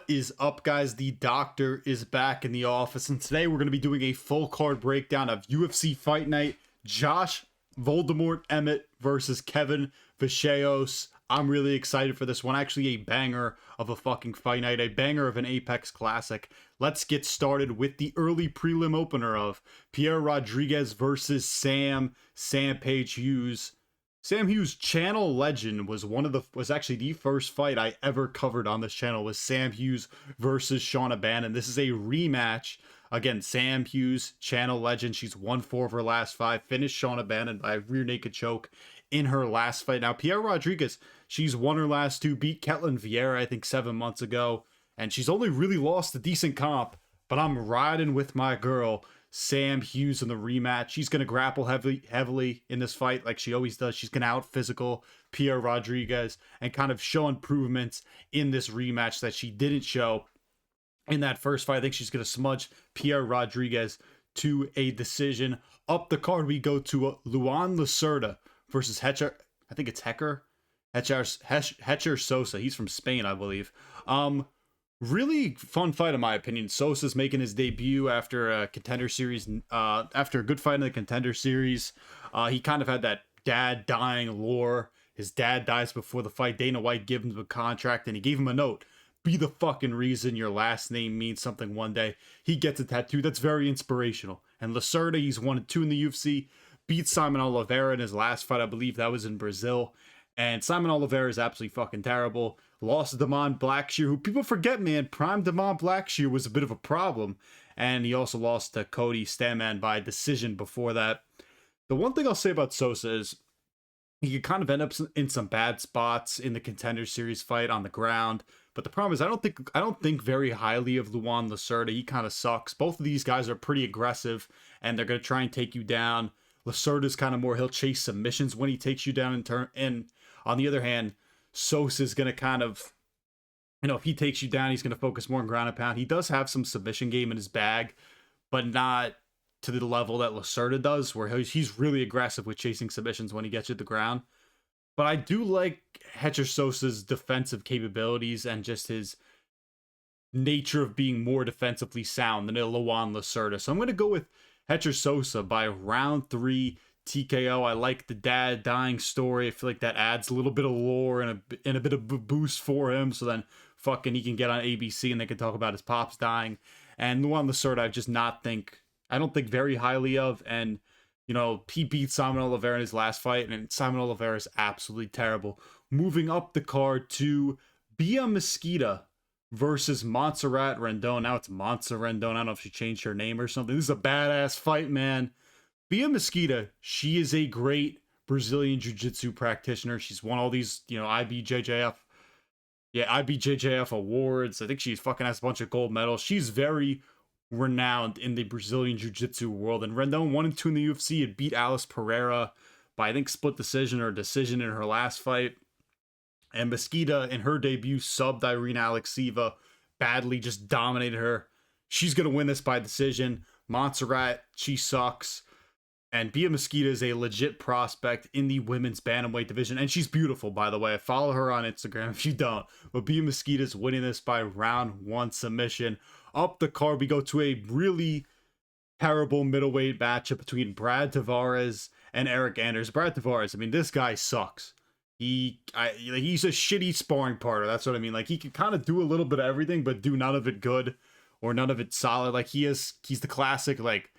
is up, guys? The doctor is back in the office, and today we're going to be doing a full card breakdown of UFC Fight Night. Josh Voldemort Emmett versus Kevin Vallejos. I'm really excited for this one. Actually, a banger of a fucking fight night, a banger of an Apex Classic. Let's get started with the early prelim opener of Pierre Rodriguez versus Sam Page Hughes. Sam Hughes, channel legend, was actually the first fight I ever covered on this channel, was Sam Hughes versus Shauna Bannon. This is a rematch. Again, Sam Hughes, channel legend. She's won 4 of her last 5, finished Shauna Bannon by a rear naked choke in her last fight. Now, Pierre Rodriguez, she's won her last 2, beat Ketlin Vieira, I think 7 months ago, and she's only really lost a decent comp, but I'm riding with my girl, Sam Hughes, in the rematch. She's going to grapple heavily in this fight like she always does. She's going to out physical Pierre Rodriguez and kind of show improvements in this rematch that she didn't show in that first fight. I think she's going to smudge Pierre Rodriguez to a decision. Up the card, we go to Luan Lacerda versus Hecher. I think it's Hecher Sosa. He's from Spain, I believe. Really fun fight, in my opinion. Sosa's making his debut after a contender series, after a good fight in the contender series. He kind of had that dad dying lore. His dad dies before the fight. Dana White gave him a contract and he gave him a note. Be the fucking reason your last name means something one day. He gets a tattoo. That's very inspirational. And Lacerda, he's 1-2 in the UFC. Beat Simon Oliveira in his last fight. I believe that was in Brazil. And Simon Oliveira is absolutely fucking terrible. Lost to Damon Blackshear, who people forget, man. Prime Damon Blackshear was a bit of a problem. And he also lost to Cody Stamann by decision before that. The one thing I'll say about Sosa is he could kind of end up in some bad spots in the contender series fight on the ground. But the problem is I don't think very highly of Luan Lacerda. He kind of sucks. Both of these guys are pretty aggressive and they're going to try and take you down. Lacerda's kind of more, he'll chase submissions when he takes you down in turn. And on the other hand, Sosa's going to kind of, if he takes you down, he's going to focus more on ground and pound. He does have some submission game in his bag, but not to the level that Lacerda does, where he's really aggressive with chasing submissions when he gets you to the ground. But I do like Hecher Sosa's defensive capabilities and just his nature of being more defensively sound than Luan Lacerda. So I'm going to go with Hecher Sosa by round 3 TKO. I like the dad dying story. I feel like that adds a little bit of lore and a bit of a boost for him. So then fucking he can get on ABC and they can talk about his pops dying. And Luan Lacerda, I don't think very highly of. And, he beat Simon Oliveira in his last fight, and Simon Oliveira is absolutely terrible. Moving up the card to Bia Mesquita versus Montserrat Rendon. Now it's Montserrat Rendon. I don't know if she changed her name or something. This is a badass fight, man. Bia Mesquita, she is a great Brazilian Jiu-Jitsu practitioner. She's won all these, IBJJF awards. I think she fucking has a bunch of gold medals. She's very renowned in the Brazilian Jiu-Jitsu world. And Rendon 1-2 in the UFC. Had beat Alice Pereira by, I think, split decision or decision in her last fight. And Mesquita, in her debut, subbed Irina Alekseeva badly, just dominated her. She's going to win this by decision. Montserrat, she sucks. And Bia Mesquita is a legit prospect in the women's bantamweight division. And she's beautiful, by the way. I follow her on Instagram if you don't. But Bia Mesquita is winning this by round 1 submission. Up the card, we go to a really terrible middleweight matchup between Brad Tavares and Eric Anders. Brad Tavares, this guy sucks. He's a shitty sparring partner. That's what I mean. Like, he can kind of do a little bit of everything, but do none of it good or none of it solid. Like, he's the classic, like,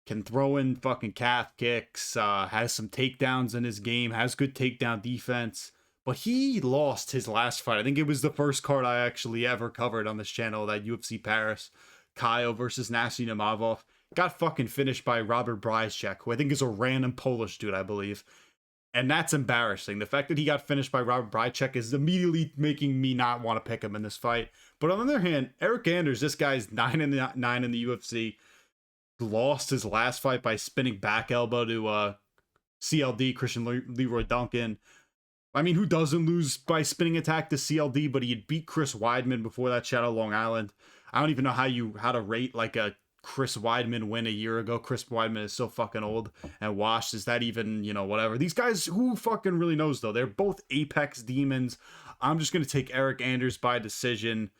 can throw in fucking calf kicks, has some takedowns in his game, has good takedown defense. But he lost his last fight. I think it was the first card I actually ever covered on this channel, that UFC Paris. Kaio versus Nasty Namavov. Got fucking finished by Robert Bryzczak, who I think is a random Polish dude, I believe. And that's embarrassing. The fact that he got finished by Robert Bryzczak is immediately making me not want to pick him in this fight. But on the other hand, Eric Anders, this guy's 9-9 in the UFC. Lost his last fight by spinning back elbow to CLD, Christian Leroy Duncan. Who doesn't lose by spinning attack to CLD? But he had beat Chris Weidman before that shot at Long Island. I don't even know how to rate like a Chris Weidman win a year ago. Chris Weidman is so fucking old and washed. Is that even, whatever? These guys, who fucking really knows, though? They're both Apex demons. I'm just going to take Eric Anders by decision.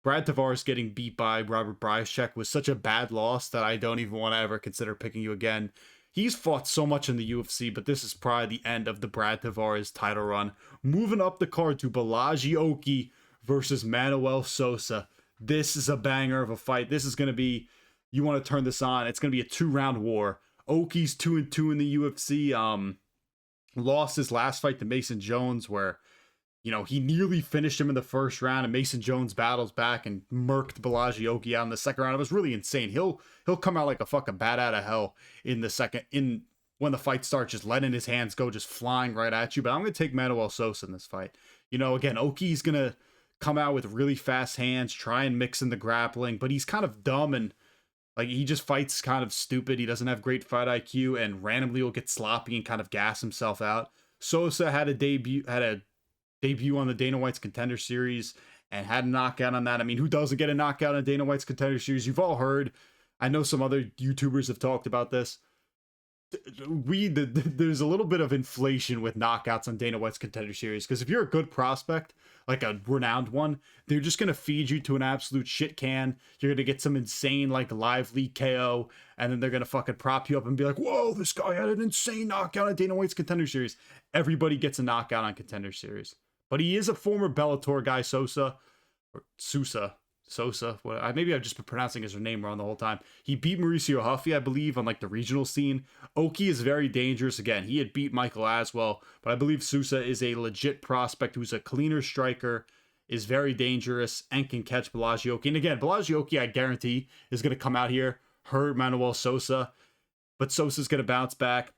Brad Tavares getting beat by Robert Brycecheck was such a bad loss that I don't even want to ever consider picking you again. He's fought so much in the UFC, but this is probably the end of the Brad Tavares title run. Moving up the card to Vallejos versus Manuel Sosa. This is a banger of a fight. This is going to be, you want to turn this on, it's going to be a 2-round war. Oki's 2-2 in the UFC. Lost his last fight to Mason Jones, where, you know, he nearly finished him in the first round, and Mason Jones battles back and murked Vallejos out in the second round. It was really insane. He'll come out like a fucking bat out of hell in the second, when the fight starts, just letting his hands go, just flying right at you. But I'm going to take Manuel Sosa in this fight. You know, again, Oki's going to come out with really fast hands, try and mix in the grappling, but he's kind of dumb and like he just fights kind of stupid. He doesn't have great fight IQ and randomly will get sloppy and kind of gas himself out. Sosa had a debut on the Dana White's Contender Series and had a knockout on that. I mean, who doesn't get a knockout on Dana White's Contender Series? You've all heard. I know some other YouTubers have talked about this. There's a little bit of inflation with knockouts on Dana White's Contender Series, because if you're a good prospect, like a renowned one, they're just going to feed you to an absolute shit can. You're going to get some insane, like, live leak KO, and then they're going to fucking prop you up and be like, whoa, this guy had an insane knockout on Dana White's Contender Series. Everybody gets a knockout on Contender Series. But he is a former Bellator guy, Sosa. Maybe I've just been pronouncing his name wrong the whole time. He beat Mauricio Huffy, I believe, on like the regional scene. Oki is very dangerous. Again, he had beat Michael Aswell, but I believe Sousa is a legit prospect who's a cleaner striker, is very dangerous, and can catch Vallejos. And again, Vallejos, I guarantee, is going to come out here, hurt Manuel Sosa, but Sosa's going to bounce back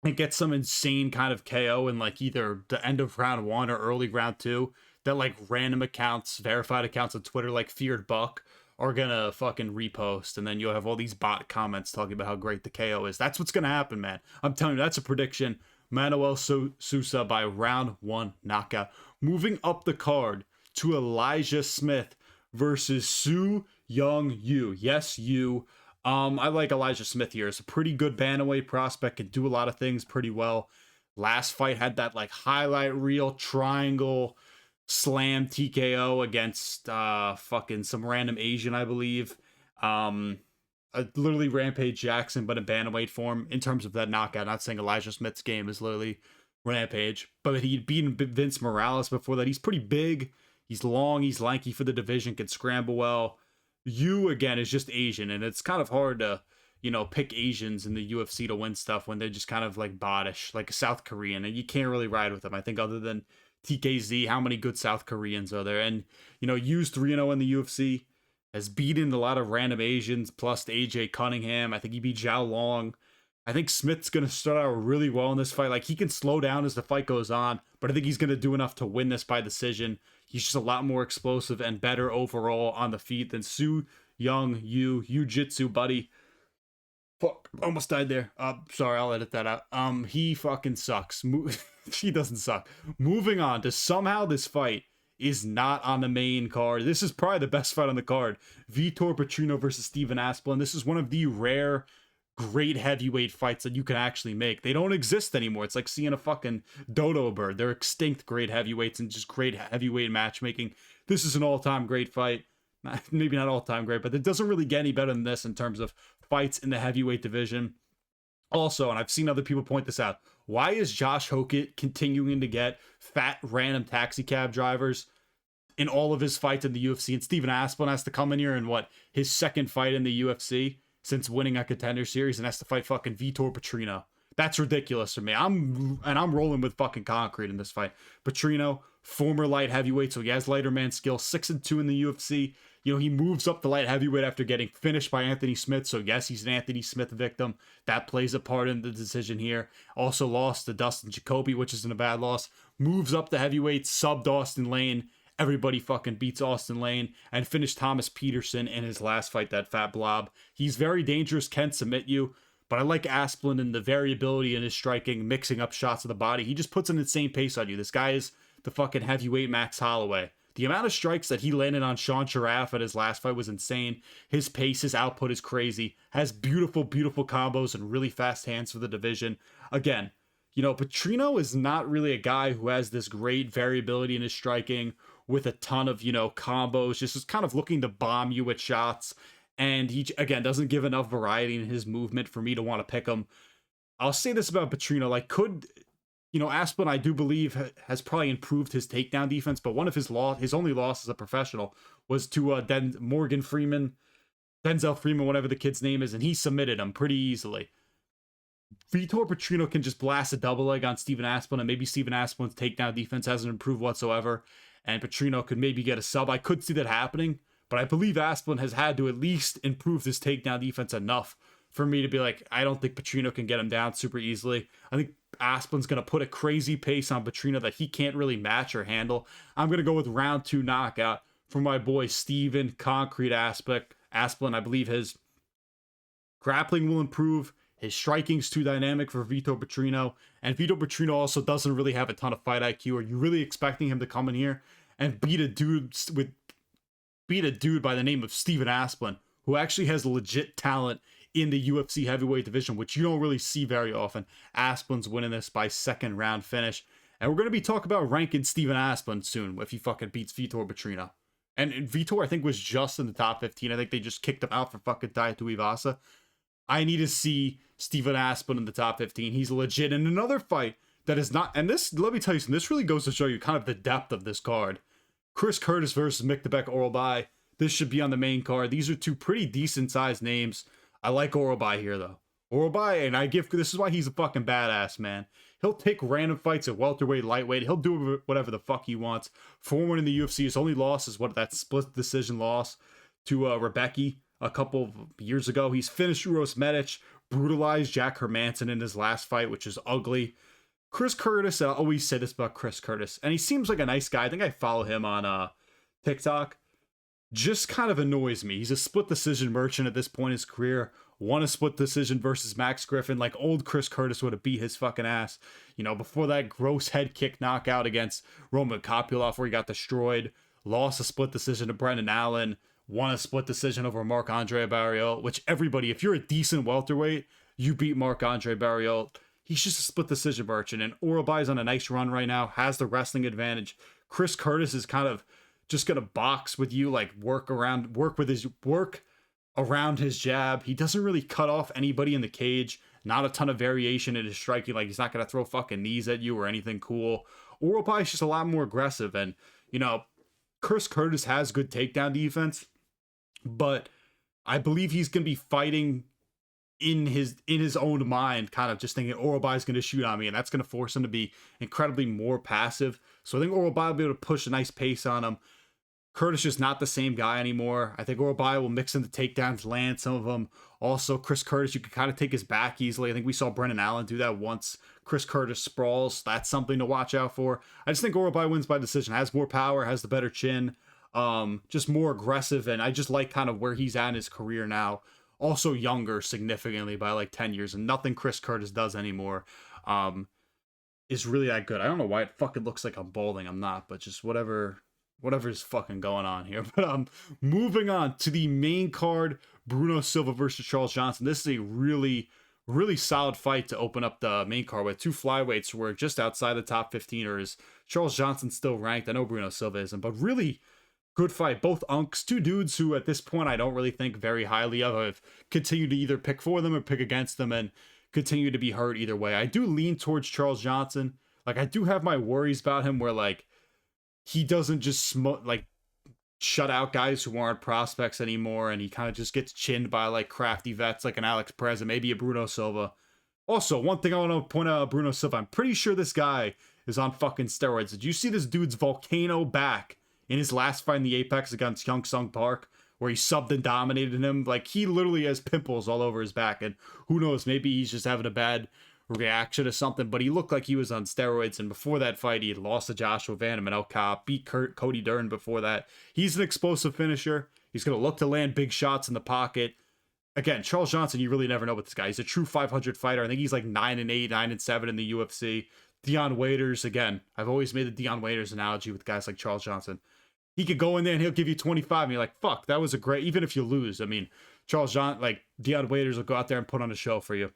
and get some insane kind of KO in like either the end of round 1 or early round 2. That like random accounts, verified accounts on Twitter like Feared Buck are gonna fucking repost, and then you'll have all these bot comments talking about how great the KO is. That's what's gonna happen, man. I'm telling you, that's a prediction. Manuel Sousa by round 1 knockout. Moving up the card to Elijah Smith versus Su Young Yu. Yes, you. I like Elijah Smith here. It's a pretty good bantamweight prospect, can do a lot of things pretty well. Last fight had that like highlight reel triangle slam TKO against fucking some random Asian, I believe. Literally Rampage Jackson, but in bantamweight form in terms of that knockout. Not saying Elijah Smith's game is literally Rampage, but he'd beaten Vince Morales before that. He's pretty big. He's long. He's lanky for the division. Can scramble well. Yu, again, is just Asian, and it's kind of hard to, you know, pick Asians in the UFC to win stuff when they're just kind of like bodish, like a South Korean, and you can't really ride with them. I think other than TKZ, how many good South Koreans are there? And, you know, Yu's 3-0 in the UFC, has beaten a lot of random Asians, plus AJ Cunningham. I think he beat Zhao Long. I think Smith's going to start out really well in this fight. Like, he can slow down as the fight goes on, but I think he's going to do enough to win this by decision. He's just a lot more explosive and better overall on the feet than Su Young Yu. Jiu-Jitsu, buddy. Fuck, almost died there. Sorry, I'll edit that out. He fucking sucks. He doesn't suck. Moving on to somehow this fight is not on the main card. This is probably the best fight on the card. Vitor Petrino versus Steven Asplund. This is one of the rare great heavyweight fights that you can actually make. They don't exist anymore. It's like seeing a fucking dodo bird. They're extinct great heavyweights and just great heavyweight matchmaking. This is an all-time great fight. Maybe not all-time great, but it doesn't really get any better than this in terms of fights in the heavyweight division. Also, and I've seen other people point this out, why is Josh Hokett continuing to get fat random taxi cab drivers in all of his fights in the UFC? And Steven Asplund has to come in here in his second fight in the UFC since winning a Contender Series, and has to fight fucking Vitor Petrino. That's ridiculous for me. I'm rolling with fucking concrete in this fight. Petrino, former light heavyweight, so he has lighter man skill, 6-2 in the UFC. You know, he moves up the light heavyweight after getting finished by Anthony Smith. So yes, he's an Anthony Smith victim. That plays a part in the decision here. Also lost to Dustin Jacoby, which isn't a bad loss. Moves up the heavyweight, subbed Austin Lane. Everybody fucking beats Austin Lane and finished Thomas Peterson in his last fight, that fat blob. He's very dangerous, can submit you. But I like Asplund and the variability in his striking, mixing up shots of the body. He just puts an insane pace on you. This guy is the fucking heavyweight Max Holloway. The amount of strikes that he landed on Sean Sharaf at his last fight was insane. His pace, his output is crazy. Has beautiful, beautiful combos and really fast hands for the division. Again, you know, Petrino is not really a guy who has this great variability in his striking with a ton of, combos, just is kind of looking to bomb you with shots. And he, again, doesn't give enough variety in his movement for me to want to pick him. I'll say this about Petrino, like, Asplund, I do believe, has probably improved his takedown defense, but one of his only loss as a professional was to Denzel Freeman, whatever the kid's name is, and he submitted him pretty easily. Vitor Petrino can just blast a double leg on Steven Asplund, and maybe Steven Asplund's takedown defense hasn't improved whatsoever, and Petrino could maybe get a sub. I could see that happening, but I believe Asplund has had to at least improve his takedown defense enough for me to be like, I don't think Petrino can get him down super easily. I think Asplund's going to put a crazy pace on Petrino that he can't really match or handle. I'm going to go with round 2 knockout for my boy Steven Concrete Asplund. I believe his grappling will improve. His striking's too dynamic for Vitor Petrino. And Vitor Petrino also doesn't really have a ton of fight IQ. Are you really expecting him to come in here and beat a dude by the name of Steven Asplund, who actually has legit talent in the UFC heavyweight division, which you don't really see very often? Asplund's winning this by second round finish. And we're going to be talking about ranking Steven Asplund soon if he fucking beats Vitor Petrino. And Vitor, I think, was just in the top 15. I think they just kicked him out for fucking Taia Tuivasa. I need to see Steven Asplund in the top 15. He's legit. In another fight that is not, and this, let me tell you something, this really goes to show you kind of the depth of this card. Chris Curtis versus Myktybek Orolbai. This should be on the main card. These are two pretty decent sized names. I like Orolbai here, though. Orolbai, and this is why he's a fucking badass, man. He'll take random fights at welterweight, lightweight. He'll do whatever the fuck he wants. Forward in the UFC, his only loss is that split decision loss to Rebecca a couple of years ago. He's finished Uros Medic, brutalized Jack Hermanson in his last fight, which is ugly. Chris Curtis, I always say this about Chris Curtis, and he seems like a nice guy. I think I follow him on TikTok. Just kind of annoys me. He's a split decision merchant at this point in his career. Won a split decision versus Max Griffin. Like, old Chris Curtis would have beat his fucking ass. Before that gross head kick knockout against Roman Kopylov where he got destroyed. Lost a split decision to Brendan Allen. Won a split decision over Marc-Andre Barriault, which everybody, if you're a decent welterweight, you beat Marc-Andre Barriault. He's just a split decision merchant, and Orolbai's on a nice run right now, has the wrestling advantage. Chris Curtis is kind of just gonna box with you, like work around his jab. He doesn't really cut off anybody in the cage. Not a ton of variation in his striking. Like, he's not gonna throw fucking knees at you or anything cool. Orolbai's just a lot more aggressive, and Chris Curtis has good takedown defense, but I believe he's gonna be fighting in his own mind, kind of just thinking Orolbai's going to shoot on me, and that's going to force him to be incredibly more passive. So I think Orolbai will be able to push a nice pace on him. Curtis is not the same guy anymore. I think Orolbai will mix in the takedowns, land some of them. Also, Chris Curtis, you can kind of take his back easily. I think we saw Brendan Allen do that once. Chris Curtis sprawls. That's something to watch out for. I just think Orolbai wins by decision. Has more power, has the better chin, just more aggressive, and I just like kind of where he's at in his career now. Also younger significantly by like 10 years, and nothing Chris Curtis does anymore is really that good. I don't know why it fucking looks like I'm balding. I'm not, but just whatever's fucking going on here. But moving on to the main card, Bruno Silva versus Charles Johnson. This is a really, really solid fight to open up the main card with. Two flyweights who are just outside the top 15, or is Charles Johnson still ranked? I know Bruno Silva isn't, but really good fight. Both unks, two dudes who at this point I don't really think very highly of. I've continued to either pick for them or pick against them and continue to be hurt either way. I do lean towards Charles Johnson. Like, I do have my worries about him where, like, he doesn't just shut out guys who aren't prospects anymore, and he kind of just gets chinned by, like, crafty vets like an Alex Perez and maybe a Bruno Silva. Also, one thing I want to point out about Bruno Silva, I'm pretty sure this guy is on fucking steroids. Did you see this dude's volcano back in his last fight in the Apex against Hyung Sung Park, where he subbed and dominated him? Like, he literally has pimples all over his back, and who knows, maybe he's just having a bad reaction to something, but he looked like he was on steroids. And before that fight, he had lost to Joshua Van Em Cop, beat Cody Dern before that. He's an explosive finisher. He's going to look to land big shots in the pocket. Again, Charles Johnson, you really never know with this guy. He's a true 500 fighter. I think he's like 9-8, 9-7 in the UFC. Dion Waiters, again, I've always made the Dion Waiters analogy with guys like Charles Johnson. He could go in there and he'll give you 25, and you're like, fuck, that was a great, even if you lose. I mean, Dion Waiters will go out there and put on a show for you.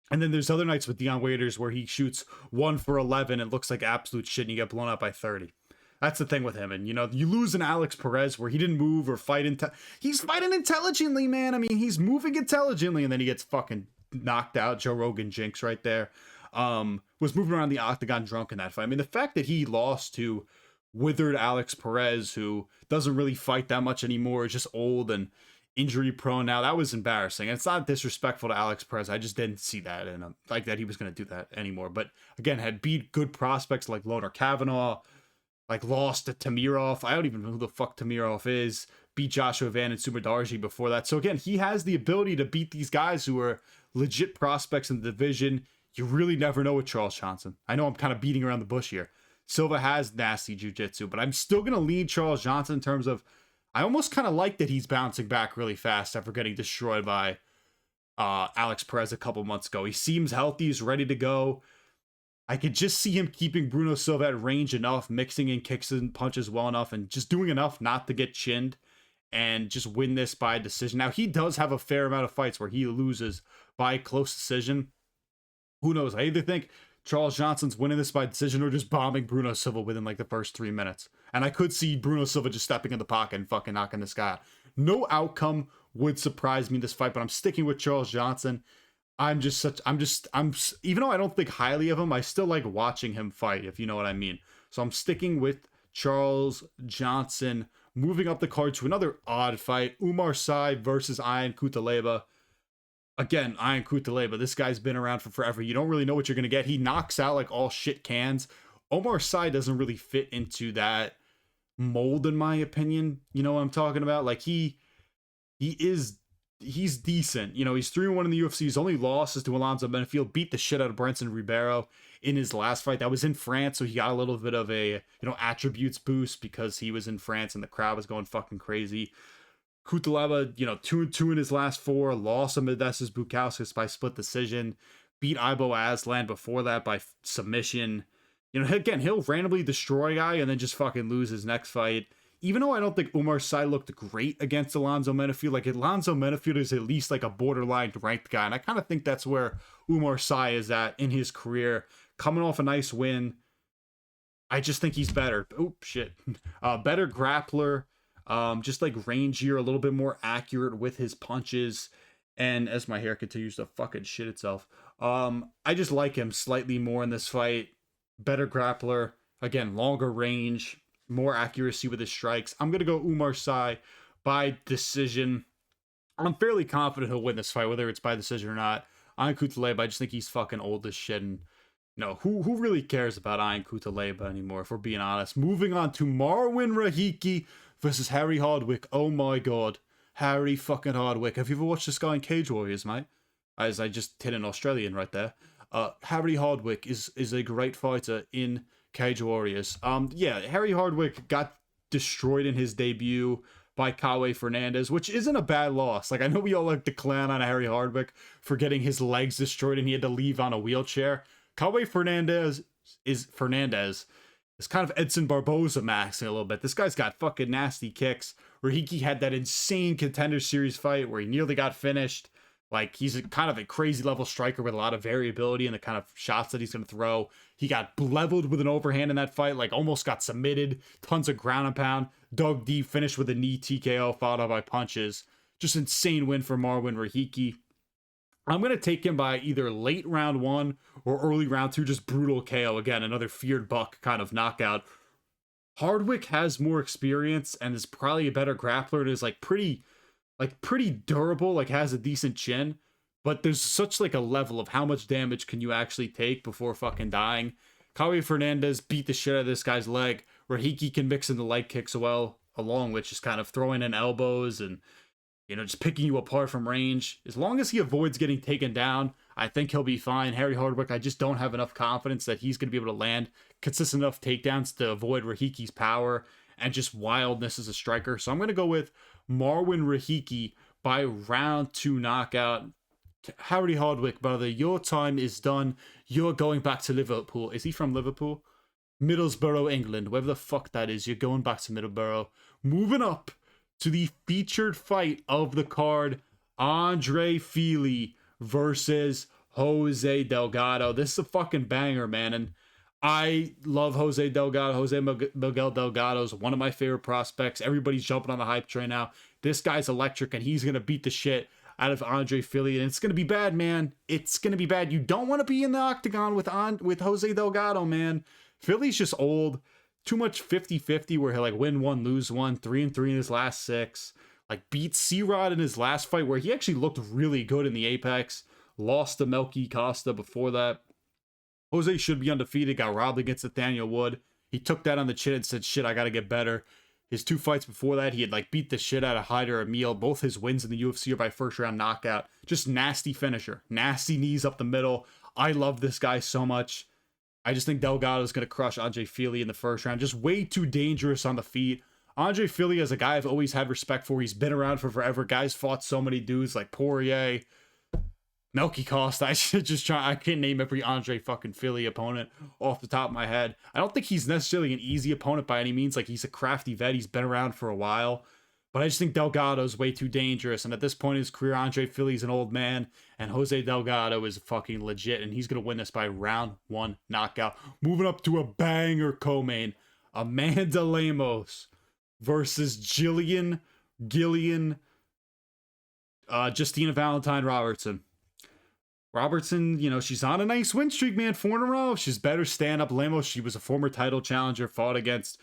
And then there's other nights with Dion Waiters where he shoots 1 for 11 and looks like absolute shit and you get blown out by 30. That's the thing with him. And, you know, you lose an Alex Perez where he didn't move or fight. He's fighting intelligently, man. I mean, he's moving intelligently, and then he gets fucking knocked out. Joe Rogan jinx right there. Was moving around the octagon drunk in that fight. I mean, the fact that he lost to withered Alex Perez, who doesn't really fight that much anymore, is just old and injury prone now, that was embarrassing. And it's not disrespectful to Alex Perez. I just didn't see that, and like that he was going to do that anymore. But again, had beat good prospects like Loner Kavanaugh, like lost to Tamirov. I don't even know who the fuck Tamirov is. Beat Joshua Van and Sumerdarji before that. So again, he has the ability to beat these guys who are legit prospects in the division. You really never know with Charles Johnson. I know I'm kind of beating around the bush here. Silva has nasty jiu-jitsu, but I'm still going to lean Charles Johnson in terms of, I almost kind of like that he's bouncing back really fast after getting destroyed by Alex Perez a couple months ago. He seems healthy. He's ready to go. I could just see him keeping Bruno Silva at range enough, mixing in kicks and punches well enough, and just doing enough not to get chinned and just win this by decision. Now, he does have a fair amount of fights where he loses by close decision. Who knows? I either think Charles Johnson's winning this by decision or just bombing Bruno Silva within like the first 3 minutes. And I could see Bruno Silva just stepping in the pocket and fucking knocking this guy out. No outcome would surprise me in this fight, but I'm sticking with Charles Johnson. I'm even though I don't think highly of him, I still like watching him fight, if you know what I mean. So I'm sticking with Charles Johnson. Moving up the card to another odd fight, Umar Sy versus Ian Cutelaba. Again, Ian Cutelaba, this guy's been around for forever. You don't really know what you're going to get. He knocks out like all shit cans. Omar Sy doesn't really fit into that mold, in my opinion. You know what I'm talking about? Like, he's decent. You know, he's 3-1 in the UFC. His only loss is to Alonzo Benefield. Beat the shit out of Brenson Ribeiro in his last fight. That was in France, so he got a little bit of a, attributes boost because he was in France and the crowd was going fucking crazy. Cutelaba, 2-2 in his last 4, lost to Modestas Bukauskas by split decision, beat Ibo Aslan before that by submission. Again, he'll randomly destroy a guy and then just fucking lose his next fight. Even though I don't think Umar Sy looked great against Alonzo Menefield, like Alonzo Menefield is at least like a borderline ranked guy, and I kind of think that's where Umar Sy is at in his career. Coming off a nice win, I just think he's better. Oh, shit. Better grappler. Just like rangier, a little bit more accurate with his punches. And as my hair continues to fucking shit itself, I just like him slightly more in this fight. Better grappler. Again, longer range, more accuracy with his strikes. I'm going to go Umar Sy by decision. I'm fairly confident he'll win this fight, whether it's by decision or not. Ian Cutelaba, I just think he's fucking old as shit. And who really cares about Ian Cutelaba anymore, if we're being honest? Moving on to Marwin Rahiki versus Harry Hardwick. Oh my god. Harry fucking Hardwick. Have you ever watched this guy in Cage Warriors, mate? As I just hit an Australian right there. Harry Hardwick is a great fighter in Cage Warriors. Harry Hardwick got destroyed in his debut by Kawe Fernandez, which isn't a bad loss. Like, I know we all like to clown on Harry Hardwick for getting his legs destroyed and he had to leave on a wheelchair. Kawe Fernandez is kind of Edson Barboza maxing a little bit. This guy's got fucking nasty kicks. Rahiki had that insane Contender Series fight where he nearly got finished. Like, he's kind of a crazy level striker with a lot of variability in the kind of shots that he's going to throw. He got leveled with an overhand in that fight, like almost got submitted. Tons of ground and pound. Dug deep, finished with a knee TKO followed up by punches. Just insane win for Marwin Rahiki. I'm going to take him by either late round 1 or early round 2, just brutal KO. Again, another feared buck kind of knockout. Hardwick has more experience and is probably a better grappler and is pretty durable, like has a decent chin, but there's such like a level of how much damage can you actually take before fucking dying. Kawe Fernandez beat the shit out of this guy's leg. Rahiki can mix in the leg kicks well, along with just kind of throwing in elbows and just picking you apart from range. As long as he avoids getting taken down, I think he'll be fine. Harry Hardwick, I just don't have enough confidence that he's going to be able to land consistent enough takedowns to avoid Rahiki's power and just wildness as a striker. So I'm going to go with Marwin Rahiki by round 2 knockout. Harry Hardwick, brother, your time is done. You're going back to Liverpool. Is he from Liverpool? Middlesbrough, England. Wherever the fuck that is, you're going back to Middlesbrough. Moving up to the featured fight of the card, Andre Fili versus Jose Delgado. This is a fucking banger, man. And I love Jose Delgado. Miguel Delgado is one of my favorite prospects. Everybody's jumping on the hype train now. This guy's electric, and he's going to beat the shit out of Andre Fili, and it's going to be bad, man. It's going to be bad. You don't want to be in the octagon with Jose Delgado, man. Fili's just old. Too much 50-50 where he'll like win one, lose one, 3-3 in his last 6. Like beat C-Rod in his last fight where he actually looked really good in the Apex. Lost to Melky Costa before that. Jose should be undefeated, got robbed against Nathaniel Wood. He took that on the chin and said, shit, I gotta get better. His 2 fights before that, he had like beat the shit out of Hyder Emil. Both his wins in the UFC are by first round knockout. Just nasty finisher. Nasty knees up the middle. I love this guy so much. I just think Delgado is going to crush Andre Fili in the first round. Just way too dangerous on the feet. Andre Fili is a guy I've always had respect for. He's been around for forever. Guys fought so many dudes like Poirier, Melky Costa. I can't name every Andre fucking Fili opponent off the top of my head. I don't think he's necessarily an easy opponent by any means. Like, he's a crafty vet. He's been around for a while. But I just think Delgado's way too dangerous. And at this point in his career, Andre Fili's an old man. And Jose Delgado is fucking legit. And he's going to win this by round 1 knockout. Moving up to a banger co-main. Amanda Lemos versus Gillian Justina Valentine Robertson. Robertson, you know, she's on a nice win streak, man. 4 in a row. She's better stand-up. Lemos, she was a former title challenger, fought against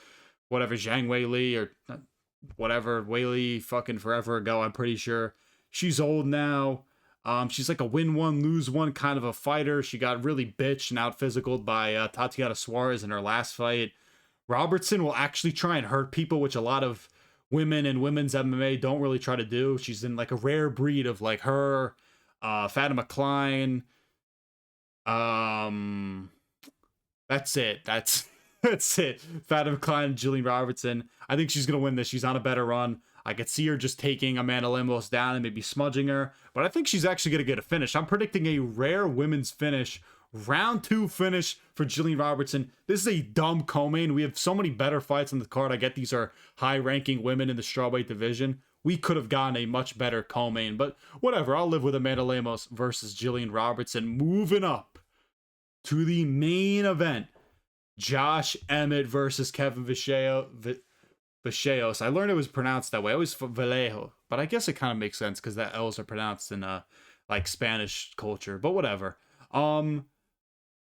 whatever, Zhang Weili or whatever, Weili fucking forever ago, I'm pretty sure. She's old now. She's like a win one, lose one kind of a fighter. She got really bitched and out-physicaled by Tatiana Suarez in her last fight. Robertson will actually try and hurt people, which a lot of women and women's MMA don't really try to do. She's in like a rare breed of like her, Fatima Klein. That's it. That's it. Fatima Klein and Jillian Robertson. I think she's going to win this. She's on a better run. I could see her just taking Amanda Lemos down and maybe smudging her. But I think she's actually going to get a finish. I'm predicting a rare women's finish. Round 2 finish for Jillian Robertson. This is a dumb co-main. We have so many better fights on the card. I get these are high-ranking women in the strawweight division. We could have gotten a much better co-main. But whatever. I'll live with Amanda Lemos versus Jillian Robertson. Moving up to the main event. Josh Emmett versus Kevin Vallejos. I learned it was pronounced that way. I always Vallejos, but I guess it kind of makes sense because the L's are pronounced in like Spanish culture. But whatever. I'm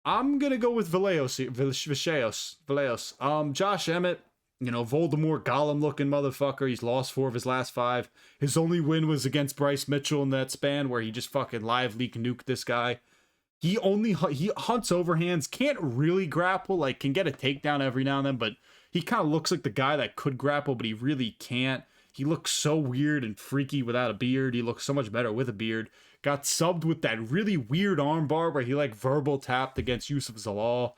gonna go with Vallejos. Josh Emmett, you know, Voldemort Gollum looking motherfucker. He's lost 4 of his last 5. His only win was against Bryce Mitchell in that span where he just fucking live leak nuked this guy. He hunts overhands, can't really grapple, like can get a takedown every now and then, but he kind of looks like the guy that could grapple, but he really can't. He looks so weird and freaky without a beard. He looks so much better with a beard. Got subbed with that really weird armbar where he like verbal tapped against Yusuf Zalal.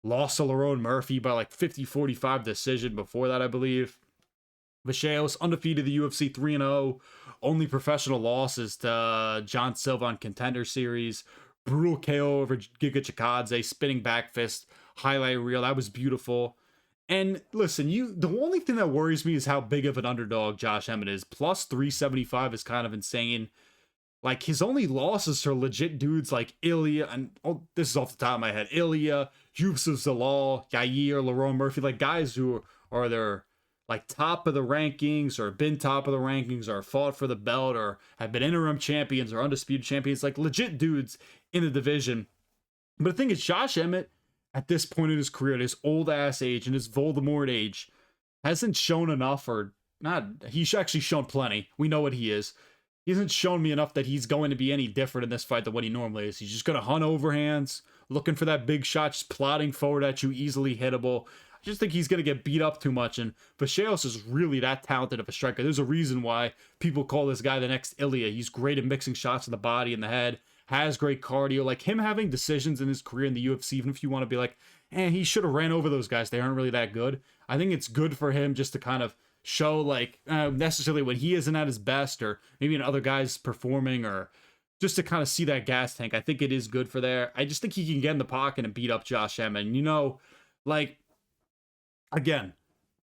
Lost to Lerone Murphy by like 50-45 decision before that, I believe. Vallejos undefeated the UFC 3-0. Only professional losses to John Silva on Contender Series. Brutal KO over Giga Chikadze, spinning back fist, highlight reel. That was beautiful. And listen, the only thing that worries me is how big of an underdog Josh Emmett is. Plus 375 is kind of insane. Like, his only losses are legit dudes like Ilya, and this is off the top of my head, Ilya, Yusuf Zalal, Yair, Lerone Murphy, like guys who are their like top of the rankings or been top of the rankings or fought for the belt or have been interim champions or undisputed champions, like legit dudes in the division. But the thing is, Josh Emmett, at this point in his career, at his old ass age, in his Voldemort age, hasn't shown enough, or not, he's actually shown plenty. We know what he is. He hasn't shown me enough that he's going to be any different in this fight than what he normally is. He's just going to hunt overhands, looking for that big shot, just plodding forward at you, easily hittable. I just think he's going to get beat up too much, and Vallejos is really that talented of a striker. There's a reason why people call this guy the next Ilya. He's great at mixing shots in the body and the head, has great cardio. Like, him having decisions in his career in the UFC, even if you want to be like, he should have ran over those guys, they aren't really that good. I think it's good for him just to kind of show, like, necessarily when he isn't at his best, or maybe when other guys performing, or just to kind of see that gas tank. I think it is good for there. I just think he can get in the pocket and beat up Josh Emmett. And, you know, like, again,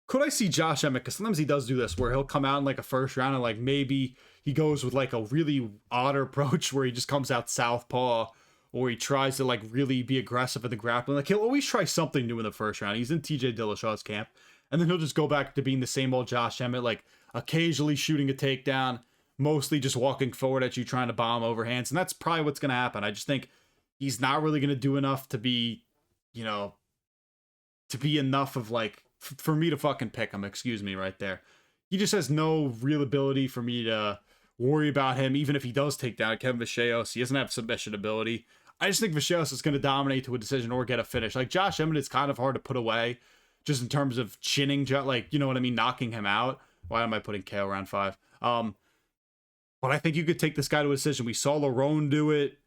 could I see Josh Emmett, because sometimes he does do this, where he'll come out in like a first round and like maybe he goes with like a really odd approach where he just comes out southpaw, or he tries to like really be aggressive in the grappling. Like he'll always try something new in the first round. He's in TJ Dillashaw's camp, and then he'll just go back to being the same old Josh Emmett, like occasionally shooting a takedown, mostly just walking forward at you trying to bomb overhands, and that's probably what's gonna happen. I just think he's not really gonna do enough to be, you know, to be enough of like for me to fucking pick him. Excuse me, right there. He just has no real ability for me to worry about him, even if he does take down Kevin Vallejos. He doesn't have submission ability. I just think Vallejos is going to dominate to a decision or get a finish. Like Josh Emmett is kind of hard to put away, just in terms of chinning, like, you know what I mean, knocking him out. Why am I putting KO round 5? But I think you could take this guy to a decision. We saw Lerone do it.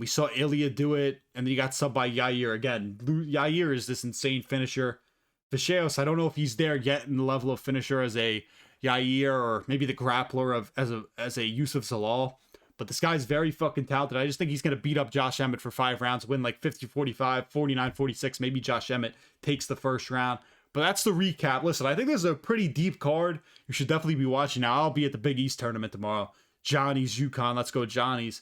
We saw Ilya do it, and then you got subbed by Yair again. Yair is this insane finisher. Vallejos, I don't know if he's there yet in the level of finisher as a Yair or maybe the grappler of as a Yusuf Zalal. But this guy's very fucking talented. I just think he's going to beat up Josh Emmett for 5 rounds, win like 50-45, 49-46. Maybe Josh Emmett takes the first round. But that's the recap. Listen, I think this is a pretty deep card. You should definitely be watching now. I'll be at the Big East tournament tomorrow. Johnny's UConn. Let's go Johnny's.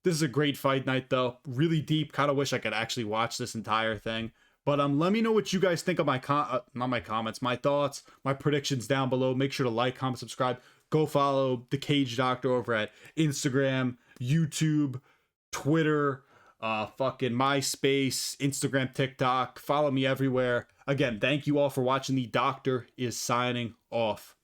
This is a great fight night, though. Really deep. Kind of wish I could actually watch this entire thing. But let me know what you guys think of my my thoughts, my predictions down below. Make sure to like, comment, subscribe. Go follow the Cage Doctor over at Instagram, YouTube, Twitter, fucking MySpace, Instagram, TikTok. Follow me everywhere. Again, thank you all for watching. The Doctor is signing off.